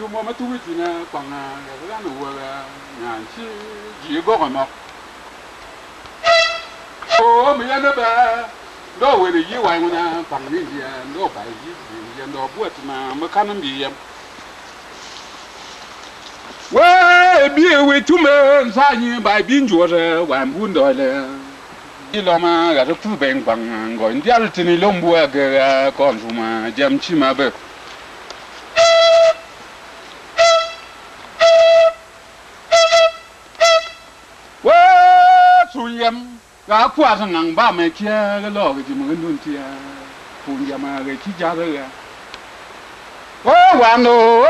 tu mo ma tu ti na kwang ga no wa nga chi ji go ma o mi ya na ba do we ni yi wa na kwang ni ya do ba yi ya do bu ti na ma kan mi ya we bi we tu me sa ni ba bin jo re wan bun do le ni lo ma ga tu ben kwang go ndi al ti ni lo mbu ga kon su ma jam chi ma ba yam ga kwa sang ngang ba me kia ga lo ga ji mo nun tia pu ya ma ga chi ja ga ya wa no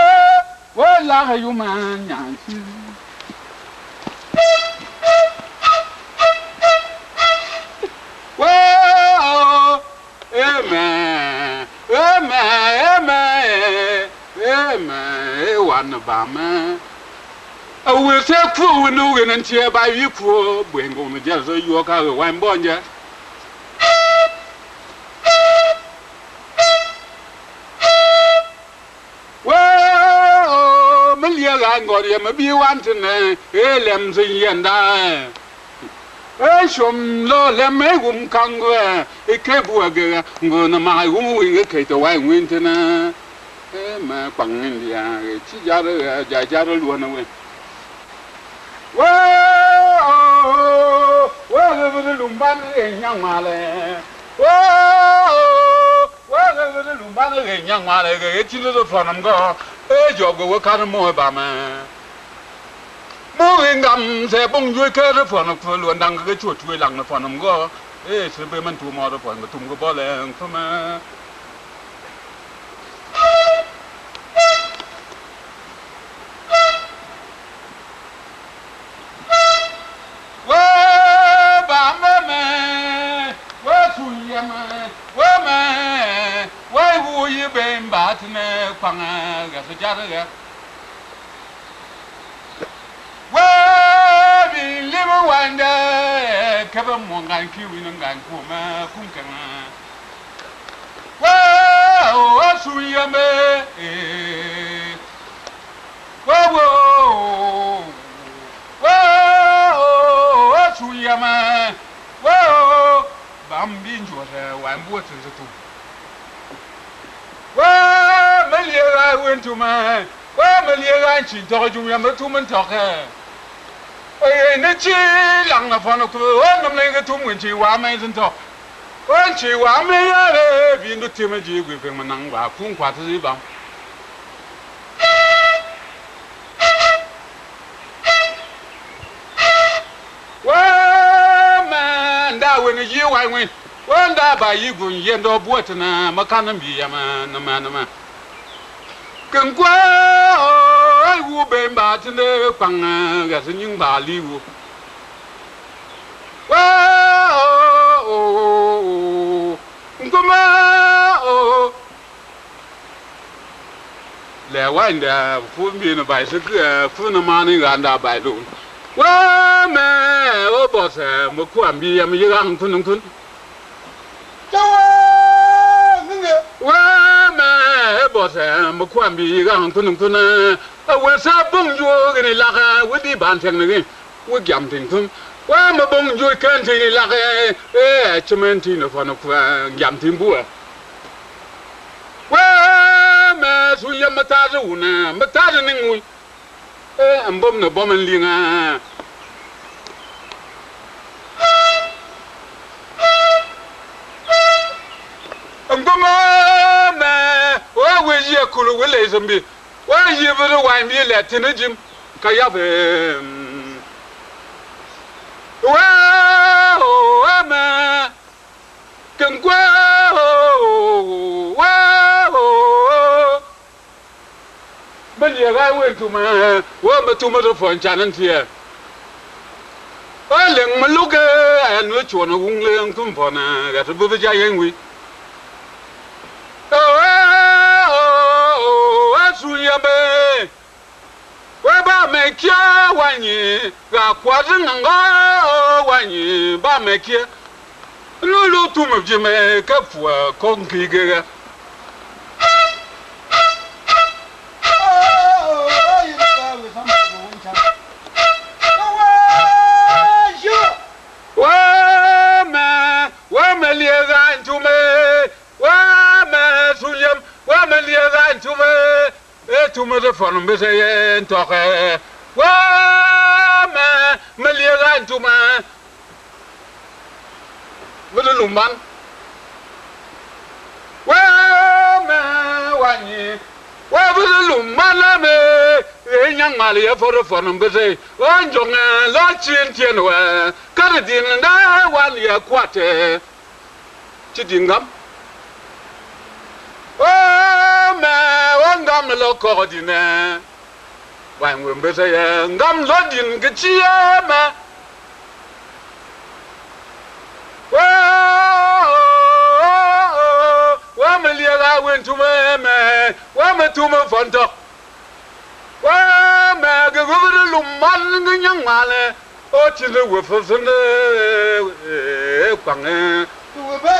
wa la ga yu ma nya chi wa wa na ba ma I will say, poor no and cheer by you, poor, when going to just you are one bonja. Well, Malia got him a be wanting a lambs and die. I shom lo lemegum congo, a capeworker, gonna my wooing a cate away winter. My pang India, Chijara, Jajara, one away. Well, the Lumban young Male. Well, the Lumban young Male, it's a little fun and go. A job will cut a more bama. Moving them, say, Bong, you care for a full and down the church will long the fun and go. It's a payment to more upon the Tungo Ball and from a. Ben batne kwanga ga so jara ga wa bi limu wanda ka ba mo ngan ki wi ngan ko ma kun kan wa su yame wa su yama wa bam bin jo ra wan bo tsu tu Well, Malia went to my Malia and she told you I'm a 2-man talker. I ain't a chill long upon a crew, I'm like a 2 when she was and talk. When she was me, in the Timothy with him and Nanga, Pum Quatiba. Well, man, that when a year I went. One day by you going yend of water na Macanum be a man, a man. Can go, I will be back in the panga as a young bali. Well, come on, there went there, food being a bicycle, full of money and a by loan. Well, man, oh, boss, Mukwambi, I'm young Tunun. Well, my boss, Mukwambi, young Tunun. I was a bonjour in a lager with the banting again. We're jumping to. Well, my bonjour can't say lager, Cementino for a jumping boer. Well, Mass William Matazuna, Matazaning, and bomb the bomb and linger. Why was you cool with me? Why you ever wine me let in a gym? Kayabe. Well, man, can go. Well, but yeah, I went to my woman to mother for challenge here. Well, look and which one of Wungling Tumpona got a bit giant week. Suyame, weba mekia wanyi, ga kwazanga wanyi, ba mekia. Lulu tumujime kafwa konkigera. an tume e tume de fonum be se en toke wa me liga an tume wala lumban wa me wani wa wala lumban la me e nyang mali e for fonum be se on jonga la chin tien wa karadin da wan ya kwate chidingam oh ma ngam lo ko dine wan wem be se ngam lo din ke chi ma wa me lia la wen tu me wa me tu me fonto wa me ge go lu man nyang male o chi le wo fo se ne kwang tu be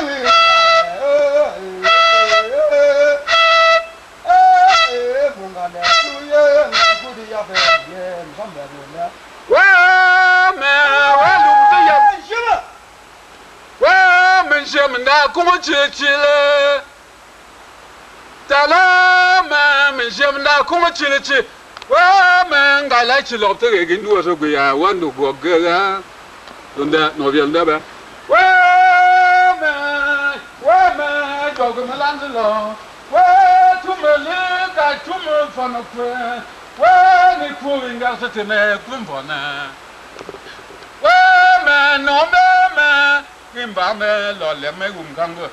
Menda kuma chile tala ma menda kuma chile wa men gala chilo te ge ndu so gya wandu go ga donda no vianda ba wa ma go go melanzelo wa tu me ka tu me fana kwe wa ni ku inga se te me kumbona wa ma no me kimba me lo le me kango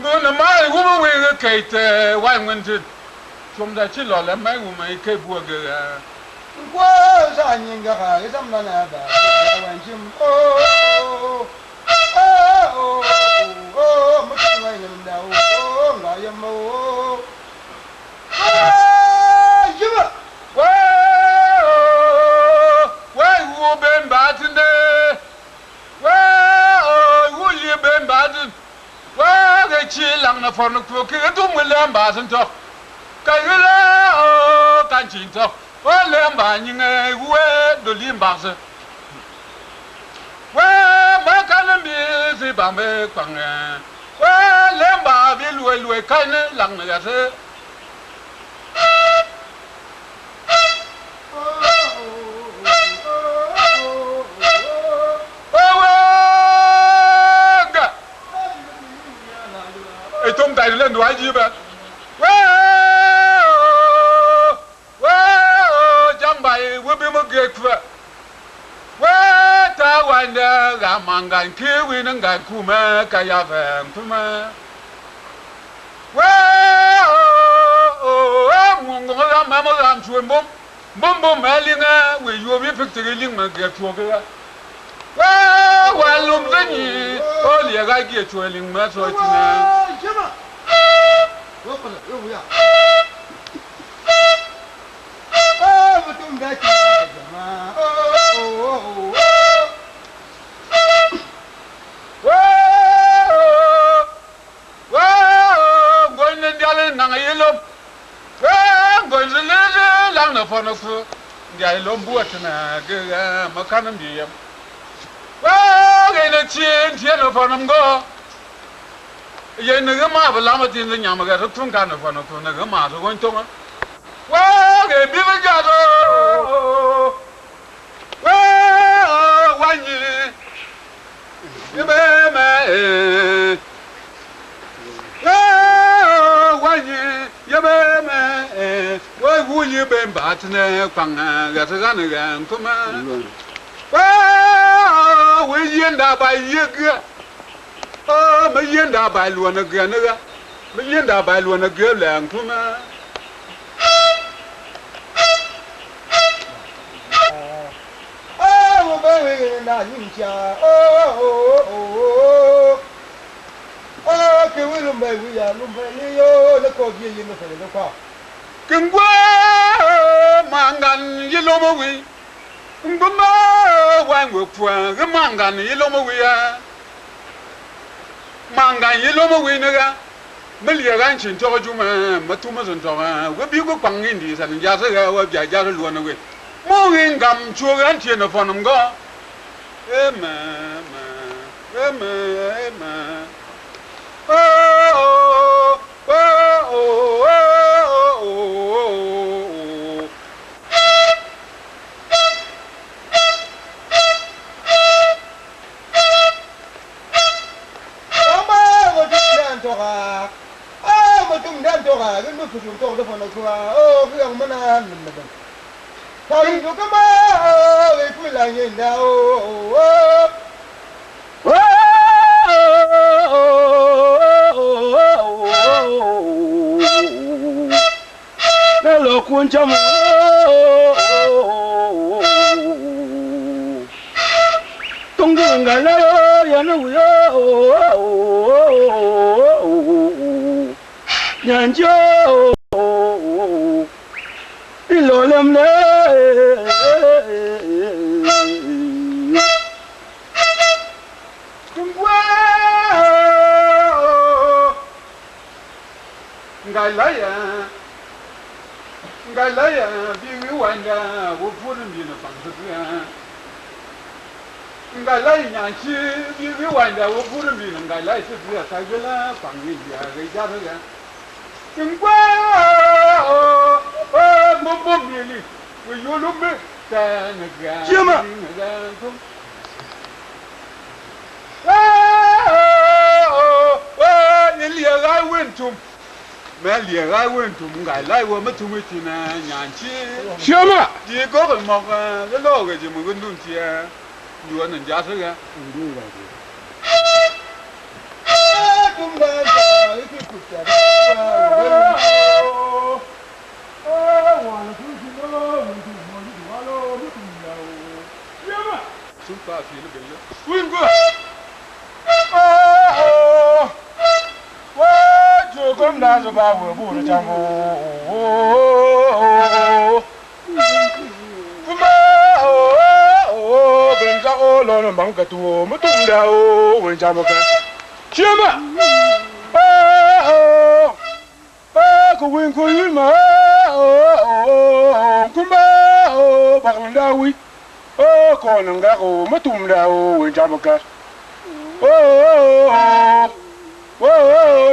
ngona mai gum we kete wa ngunti somda chi lo le me ke bu ga ko sa nyinga ha isam na na ba wan chim mo chi wa nyam da nga yam mo jiba wa wo ben batinde ben badin wa ga chi lang na forno ko ke tu mu lam ba san to ka yula o kan chin to o lam ba ni nge we do lim ba se wa ma kan bi si ba me kwang wa lam ba bi lu kai ne lang na ga se tôm tay lên đuổi gì vậy? Chẳng bài vừa bị mất ghét vậy. Ta quan đã gặp mang gan kia vì nó gan cù mà cái ya vàng thôi mà. Ngon làm mà làm chuồn bom mà liên á vì vừa biết phải tự liên mà ghét chuột cái. Wa lum zani o li ga gi chuồn liên mà rồi thì nè. Jai lombu atna ga makanam diyam wa ga na chin no fanam go ye na ga ma bala ma tin nya ma ga tun kan no fanam ko na ga ma so gon to ma wa ga bi ba ja do wa ni ye ba ma wa ni ye ba ma wa wu ye ben ba tne kwang ga sa ga na ga ko ma we yen da ba ye ga me yen da ba lu na ga na ga me yen da ba lu na ga la ko ma wo ba we na yin cha ke we lu ba we ya lu ba ni yo le ko gi yin no fe le ko kengwa mangan ye lo mo wi ngoma wa ngwe pwa ga mangan ye lo mo wi ya mangan ye lo mo wi na ga meli ga chin to ju ma tu ma zon to ga we bi ko kwang ni ndi sa ni ja sa ga wa ja ja lo na we mo wi ngam chu ga ti na fo nam go ma oh toga ah mutum dan toga gan mutum toga da fana kuwa oh ga mana nan da kai to kama wai kula yin da na lo kun chamo tung tung ga la ya no yo nyan jo đi lo lem le tung qua ngai lai ya bi wi wan da wo fu de mi na fang de ya ngai lai nya chi bi wi wan da wo fu de mi na ngai lai se ya sai ge la fang ni ya ge ja de ya tung qua mo mi li wo yo lu me ta na ga Chima.你连爱问中，没连爱问中，爱来我们中国人呢，年轻，什么一个人嘛个，这老个就没个东西，你说人家是个，tum da ta yake kuta真把皮了给了，问过，我就跟他是把我不是讲过本上我老了忙个多没动了问家么个什么个问过云嘛คุณมาบังดาวิก่อนงกะโอมาตุ่มดาววิจามกะโอ้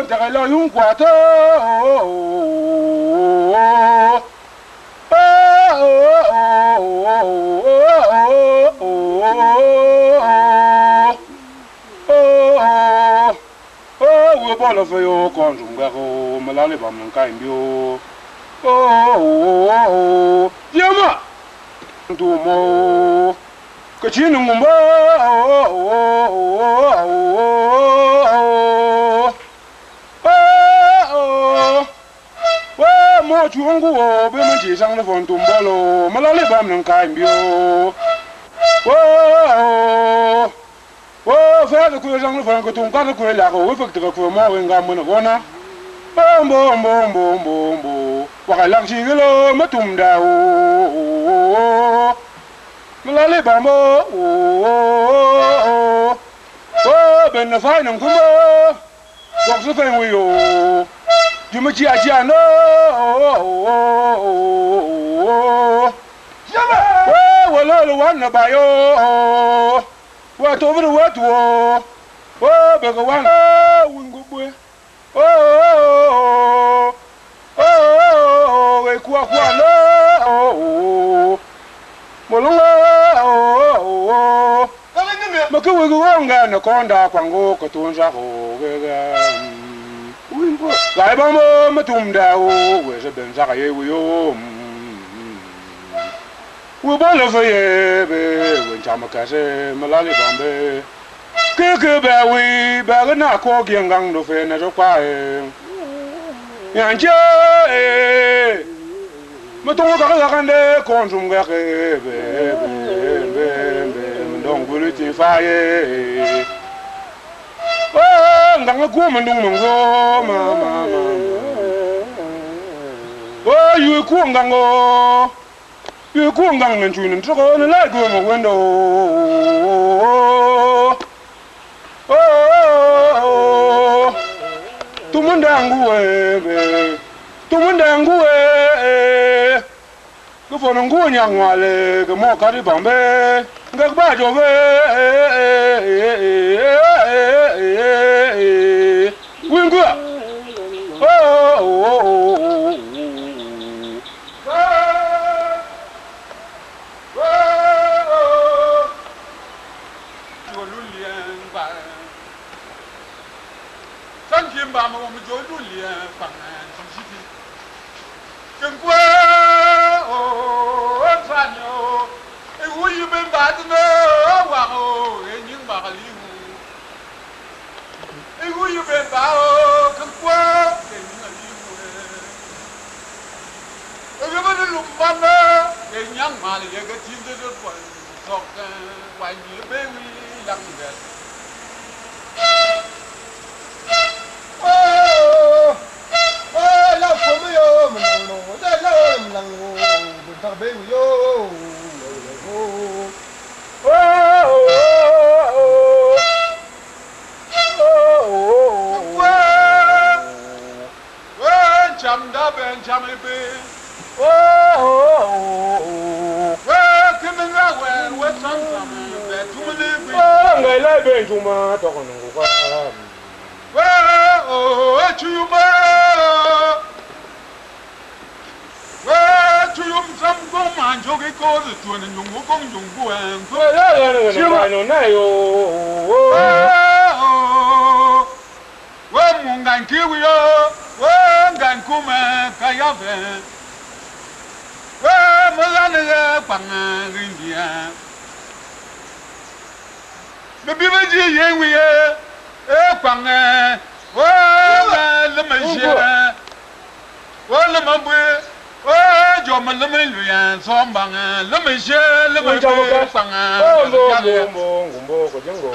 จะให้เรายุ่งกว่าเธอ我报了费用，光中个后没哪里帮忙干bio。要么多么个钱能么？我没穿过，别们街上的风东包喽，没哪里帮忙干bio。我反正过上的风个东家的过两个，我不这个过毛人干么那个呢？我还浪起个咯，没动的没哪里办么？我本来反正什么，我是分为哟，就没加呢。我老了完了吧哟，我多不得我多，我别个完了，问个不？为过关了，莫弄了，没给我个王干那光大广告个东山河个来吧么没懂的我是本上也会有，我把那费也呗，问家么开始没哪里帮呗。个白为白个那过健康都非那就快人家没懂我刚刚的观众个东不里进发耶刚刚过门东门个嘛我以为过刚个越过刚能去能这个能来过么问到tumundangu个佛能过娘话嘞，个莫卡的旁边，个把着呗，问过，三天把我们就努力帮出去的，跟过哦穿哟，我一本把子呢往后人把个礼物，我一本把哦跟过人个礼物，我们的龙班呢，人家买了一个金子的棍，说跟万一被为两个。老婆没有门啷喽，在老门啷喽，门上没有。Jam da ben jam be. Come and go, some that you live. Ngai lai ben cuma to kon ko ka. To you, to you, some go man, joke goes to an young go and go. No na yo. Mungan kiwiyo, wangan kuma kayabe. Mulana panga rindia. Baby baji yewiye, panga, lemashia, lemabwe, jomaluya, sombanga, lemashia, lemashia, panga. Gumbo ko jengo.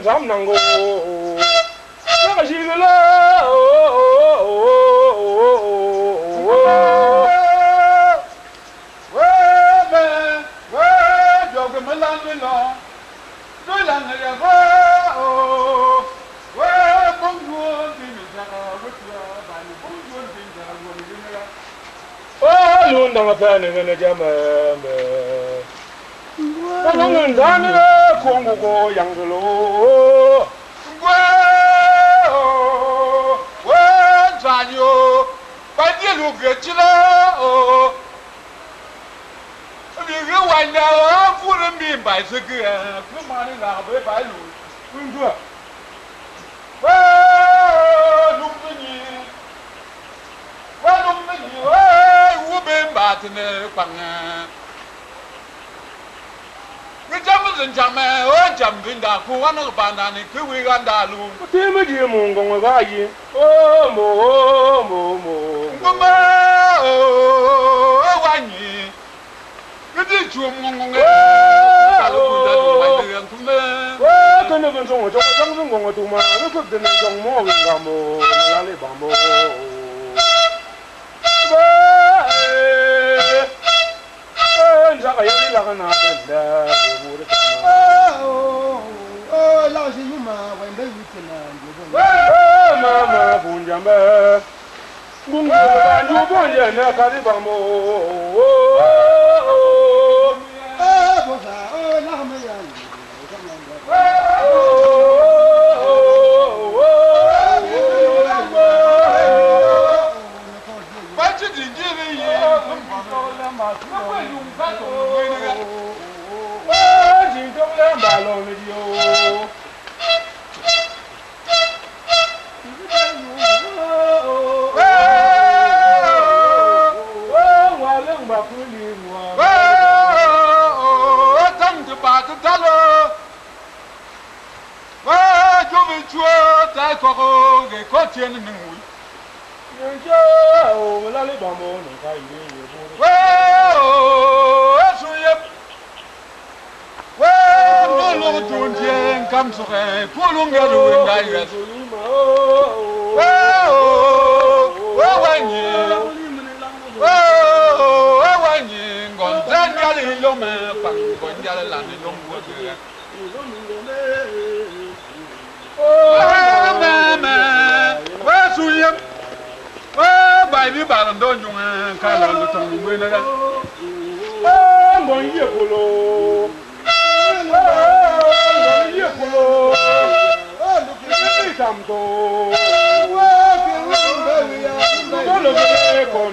Giảm năng go, nó là gì nữa là, giờ cái mấy lần đi lo, đôi lần này là bông vuông thì mình sẽ vứt ra, bài bông vuông thì sẽ buồn đi nữa. Luôn đang phải nên người ta mà nó ngân ra nữa, không có yang rồi lo. Zanyo, bài đi lúc cái gì đó, vì cái ngoài nhà phụ nữ miền Bắc sẽ cứ mà đi làm với bài lùi, đúng chưa? Lúc cái gì, u bên bà thì này bằng cái chăm dân chăm mẹ, chăm vinh đã khu ăn ở bàn này cứ vi ăn đã luôn. Thế mới gì mùng còn có gì? Mồ. Mama, wani. Cái gì chuông ngon nghe. Cái này vẫn sống ở trong trắng vẫn còn ở tù mà nó cực đến trong mỏ gần cả mồ lá lấy bà mồ. Sao cái gì là cái nào đấy là bố đấy mà. Lão sư nhưng mà vậy đấy như thế nào? Mà buồn chăm bé. Bung bạn chú bọn giờ nè cái gì bà mồ. Bố già lão mấy anh. Bắt chứ gì chứ đi gì? Nó phải dùng các tổ người này. Chỉ trong lẽ bà lồn này điều. Hòa lưng bà cứ đi hòa. Thằng thứ bà thứ ta lơ. Chú vị chúa tại có cái có tiền nên ngủ. Nhưng chứ mà la lấy bà mồ này cái gì vậy? Suy yếm. Nó luôn chuồn tiền cam sọc ấy, cô luôn nghe được đại vậy. Còn tên gia đình luôn mà bằng còn gia đình làm thì luôn của người. Mẹ, suy yếm. Bài bí bà làm đôi dùng khai làm được thằng người này đây. Mọi việc của lô. Cái cầm tô. Có lực còn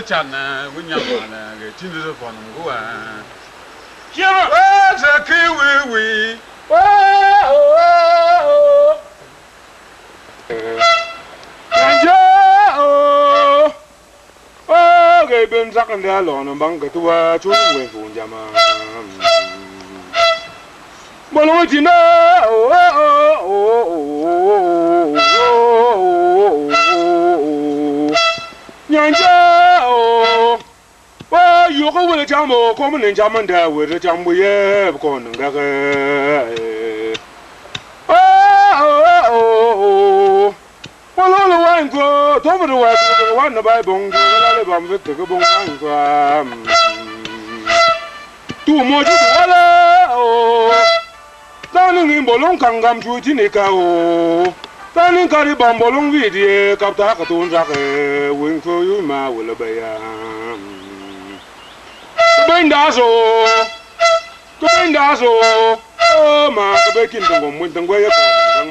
Chana, when you're the phone, go on. Here, a kiwi. Okay, Ben Zack and the Alon and Bunker to a children for Jama. Well, what you you go with a jam common in Jamanda with a jam we have gone. Well, all the wine go, over the one by Bong, Victor Bong, two more Darling in Bolong Kangam to Tinica, Darling Carry Bambolong Vidi, Captacatun Zake, wing for you, ma will obey. Bendazo, oh, ma, the baking to go with the way of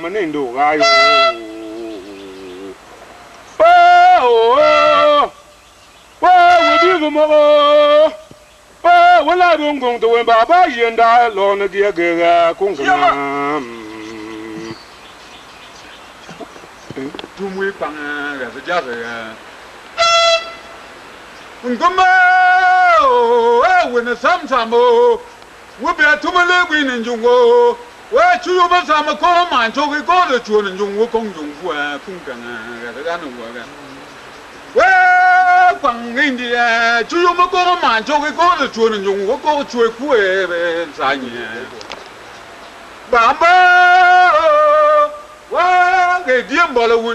Manendo, we do more. Well, I don't go to win Baba and I alone a dear girl. Two weeks as a jazz. When the sometime we'll be at Tumale Win and Jungo. Where two of us are a call mine, so we go to Chun and Jungo Kong Jung, Kungan, well, quăng đi chú yêu mà có mà cho cái có là chuột dùng có chuột cuối về sai nhỉ bà ba cái điếm bao lâu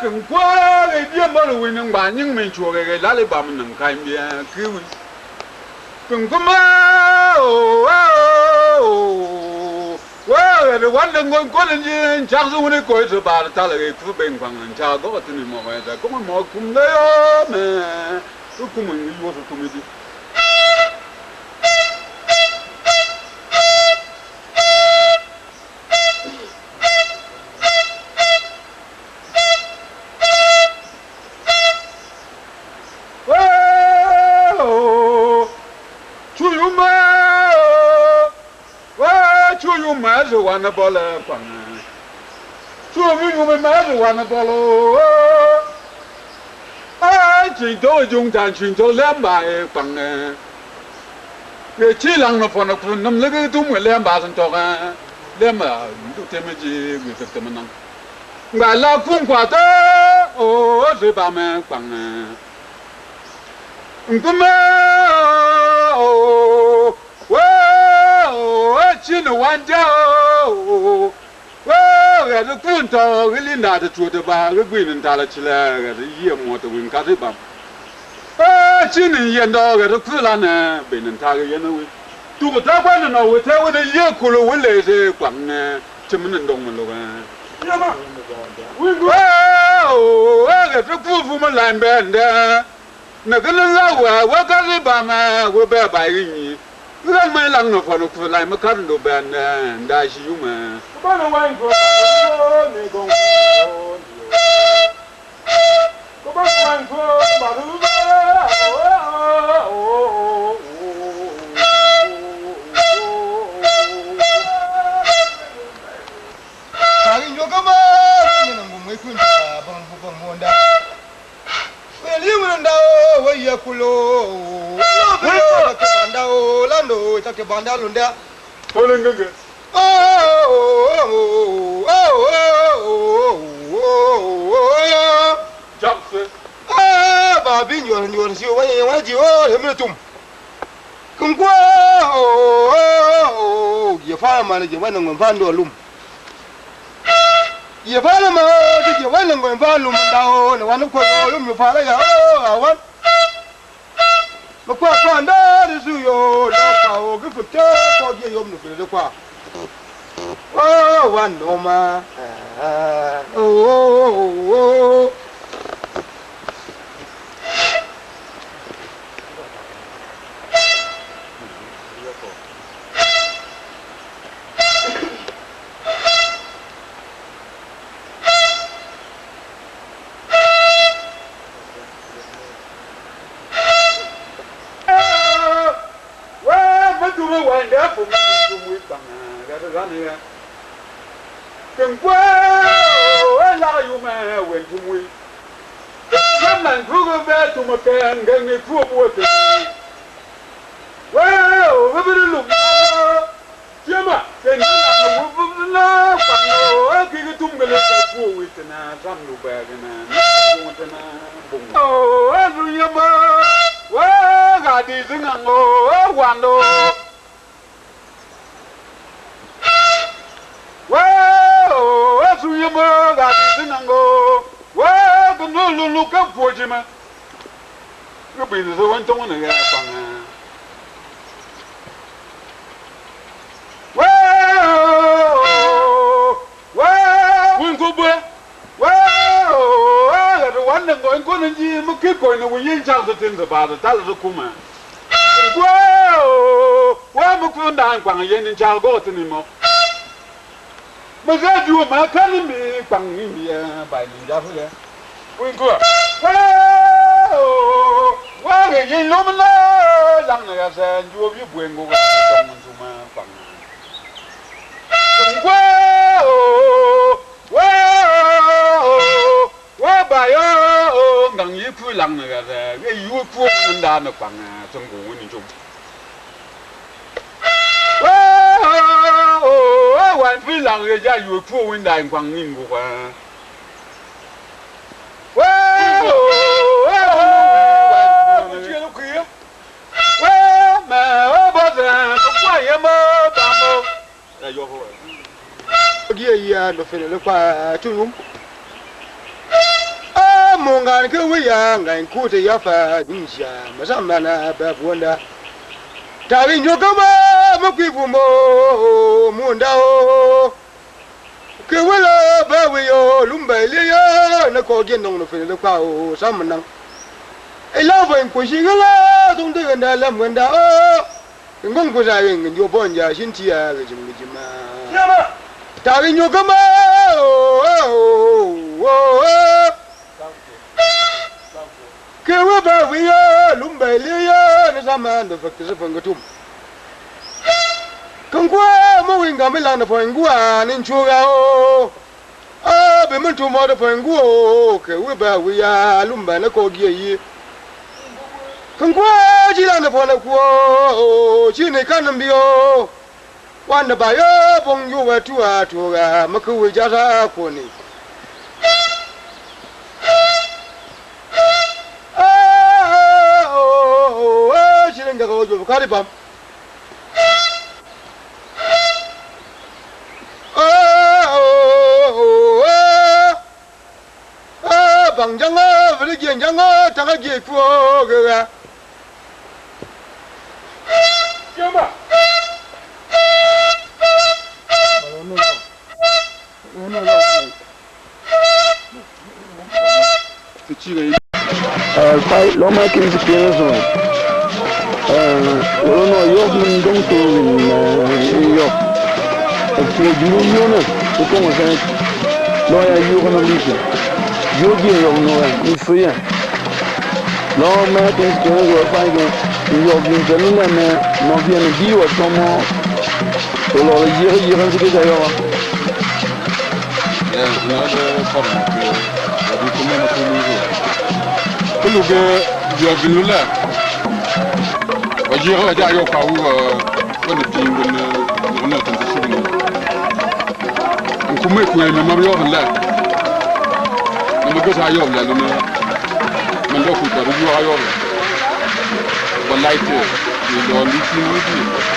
cứng quá cái điếm bao lâu nhưng bà nhưng mình chuột cái lá lấy bà mình nằm khai bia cứ cứng quá mà rồiวันนึงคนนี้จากสุวรรณภูมิจะบาดตาเลยทุบเป็นฟังจากก็ว่าที่นี่มองไปแต่ก็มันมองคุ้มเลยอ่ะแม่ทุกคุ้มมันอยู่ว่าสุดคุ้มดีว้าวช่วยอยู่มั้ยช่วยอยู่มาสิวันนั้นบอลเลยฟังช่วยอยู่มาสิวันนั้นบอลจิงโตจงจานจิงโตเลี้ยงบ่ายฟังเกี่ยชีหลังน่ะฟังคุณน้ำเล็กตุ้มเลี้ยงบ่ายสันจอกเลี้ยงบ่ายดูเต็มจีวิเศษเต็มนั่งบ่ายลาฟุ้งกว่าเต้โอ้สิบ่ายแม่ฟังก็มาโอ้ชินวันเจ้าก็จะคุ้นต่อก็ลินดาจะชวนจะบ้าก็กุยนันทาละชิลาก็จะเยี่ยมหมดวิ่งกันที่บ้านชินยันดอก็จะคุ้นละนะเป็นนันทาก็ยันเอาตัวก็ท้าวันนั้นเอาเท่าวันเยี่ยมคุโลวันเลยสิกว่าเนี่ยจะมันนั่งดงมันลูกเนี่ยมาวิ่งก็จะคุ้นฟูมันลายแบบนี้นักนั่งว่ากันที่บ้านมาว่าแบบไปอย่างนี้เรื่องไม่ลังหนูพอหนูคุยอะไรมาคันดูแบนได้ชิวมาบ้านเราไม่กลัวไม่กลัวก็บ้านเราไม่กลัวบ้านเราทางนี้ก็มาเนี่ยนะผมไม่คุ้นบังมวนดาเวลี่มันดาวว่าอยากคุโลLando, tak banda lunda. Tolong gege. Jakse. Babi nyon si wa ji o hemle tum. Kum kwa ye fa ma ne je wannan gon fa ndo lum. Ye fa ma je wannan gon fa lum dawo ne wannan ko lum fa la ya awan. Kwa kwa ndari suyo na kwa ogifute kwa je yom nufile kwa wanoma Đừng quá la yêu mà quên chung quy Lâm lành phước về tụi mà kèn gần này phước bùa tình Wow, với cái lục Chứ mà, kèn cái lục nó bằng nó Khi cái tung cái lục phước bùa tình à Xăm lục bè cái nè Nó bùng tình à bùng Ồ, rồi nhầm mà Wow, gà đi dưới ngang ồ, hoàng đồ Suya ma ga di nango wa ko no lu ka foje ma ko bi so wan tong na ga pang wa win ko ba wa ga do wan ngo ko na ji mu ke ko na wi yin cha so tin ba da ta lo ko ma wa mu ko ndan kwang yin cha go tin mo mà ra chùa mà khăn đi bằng gì bài gì ra thôi đấy quên cửa quá cái gì nó mới làm này là chùa biết quên của trong mình chùa mà bằng quá bài ngằng gì phui lằng này là cái yếu phui mình đa nó bằng trong của mình chung Wan phi lang ge ja yu pu win dai kwang ning bu kwa. gia ya no fene le kwa tu mongan ke we ya ngai ku te ya fa ni sha ma sa ma na ba bonda ta ri nyo ka ma mo kwi fu mo nda o ke we la ba we yo lumba le ya na ko gen no fene le kwa o sa ma na e la ba ko shi ga la dong de ga la mo nda o ngong ko sa yin yo bon ja shin ti ya ga jim ma ya ma ta ri nyo ka ma Kewa wiya lumba liya na sama ndo fakti sa pangatum. Kangwa mo winga mila na pangwa ninchura o. Be muntu mo da pangwa o kewa wiya lumba na kogiye yi. Kangwa jila na pona ko chine kanambio. Wana bayo pongyo watu atura makuwe jasa koni. Nga ko jo kari bam bang janga vele gen janga tanga ge ko ga jamba Fai lo ma che si chiede no yo mun dong to yo ko juru yo na ko ko sa no ya yo ko ni se yo ge yo no ni fu ya no ma ke ko yo fa ge yo bin de ni na no viene di o como lo ye ran se ke yo no de forma que di come ma ko ni quello che io vino là oggi ho già io paura quando ti non ho tanto sicuro come quello non mi ho là non mi cosa io là non non do tutto io wallahi te io lì ti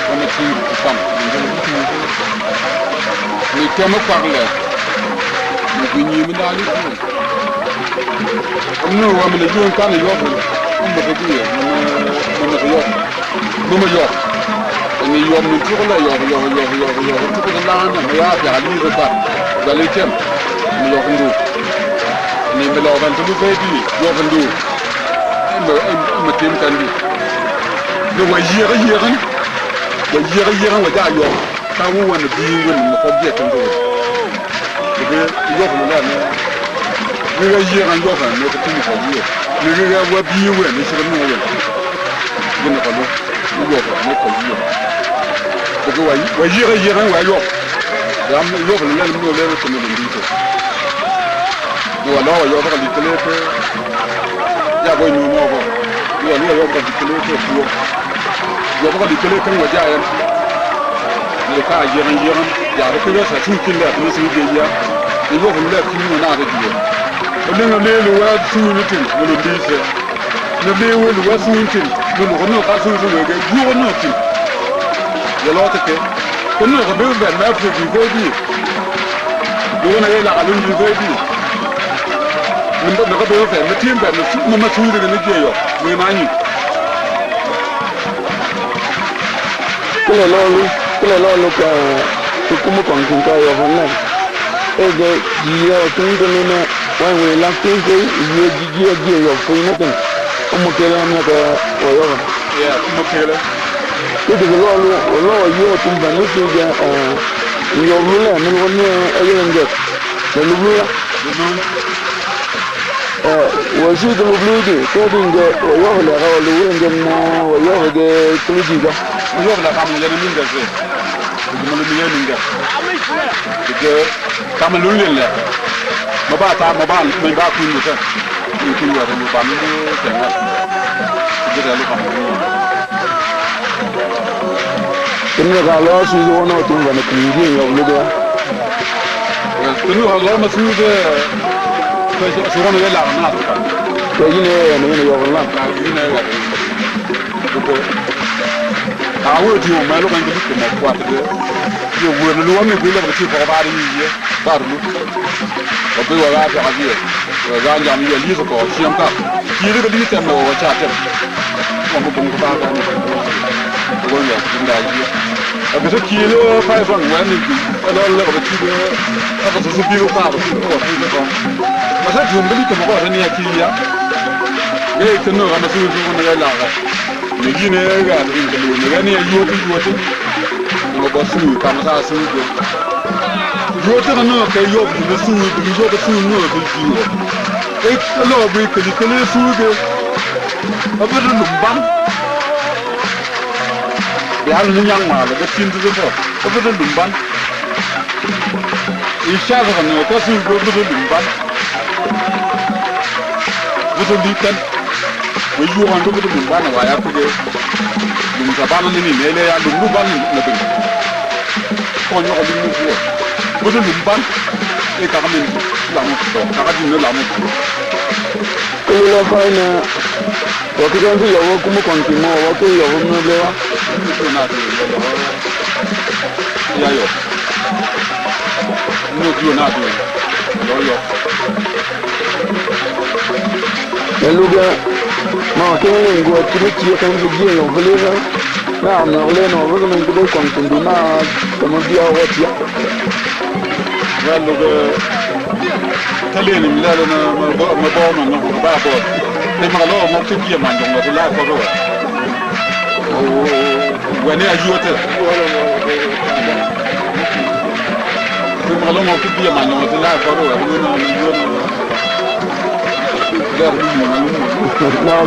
quando ti fam mi chiamo parla mi quindi mi dà lì no wa mi io in cane io non mi dire non mi io ni io mi tiro la io tutto la na ma ya ya li ba da le tem mi io ndu ni me lo van tu be di io ndu mi tem kan di no wa yiran wa da io ta wu wa ni bi ni ko bi tan do io ko la ne你个一人要饭，那个真好用。你这个我比我你是个弄的，你那个弄，你要饭你可以用。这个我一人我要，咱们要饭那没有那个什么问题的。我老要那个里克勒克，要不你弄个，你要个里克勒克多，要不个里克勒克我家人，你看一人，家里这个是出进来不是这样，你要饭来拼我拿的多。我那个路出去听，我那地是，那路出去听，我那他出去那个有那听，也老这个，我那个没有买不起飞的，我那个哪里去飞的？那个没有买，那天买那出去的那些哟，没买你。cái này lo cả tôi cũng một khoảng thời gian hôm nay cái gì ở trong cái này why we like to say you your free nothing umukele amnaka wayo yeah umukele itu lo yo tumba nusu ja yo lula men wonne ayenge le lula wasi de lublude ko dinga wayo la ga lu ngenna wayo ge tuluji ga wayo la kam le minga ze mo le minga de kam lu le ma ba ku ni ta ni ku ya ni ba mi te na de da lu ka mo ni ga lo su yo no tu ga ni ku ni yo lu ga ni ha lo ma su de ko su ro ne la na ta ko ni ne yo la ka ni ne ga ko wo ti o ma lo kan ko mo kwa te yo wo no lo mi ko le ti ko ba ri ye ba ru ko be wa ga ta ji wa ga ja mi ye li ko xiam ka ji ri ko li tem no wa cha te ko mo ko ba ga ni ko ya tin da ji a ko ki le fa fa wa ni ji lo le ko ti de a ko su bi ko ba ko ti ko ma sa ju mi ko mo ko ni ya ki ya ye ko no ga ma su ju ko na la ga ni ji ne ga ni ko ni ga ni yo ti mo ba su ka ma sa su ko yo te no ke yo bi su bi yo ba su no bi ji e lo bi ke ni ke le su ke a ba lu ban ya lu nyang ma le tin tu so a ba lu ban i sha ga no ko su ko ba lu ban bu so bi kan we yu han ko lu ban wa ya ko de lu sa ban ni ne le ya lu ban na bi ko nyo ko lu fu bu so lu ban e ka min la mo to ka di no la mo ko lo fa na wa ki don yo wo kuma kontimo wa ko yo wo no le wa na di ya yo no di na di yo lu ga ma ke ne ngo ti ti kan ji yo vle ga na na le no wo men ko kontindo na ko mo dia wa ti wallo ga taleni mi la na ma bo no ba bo te ma lo mo ti ki ma jong la la ko ro wa ne ajuote te ma lo mo ti ki ma jong la ko ro wa no no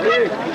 Hey.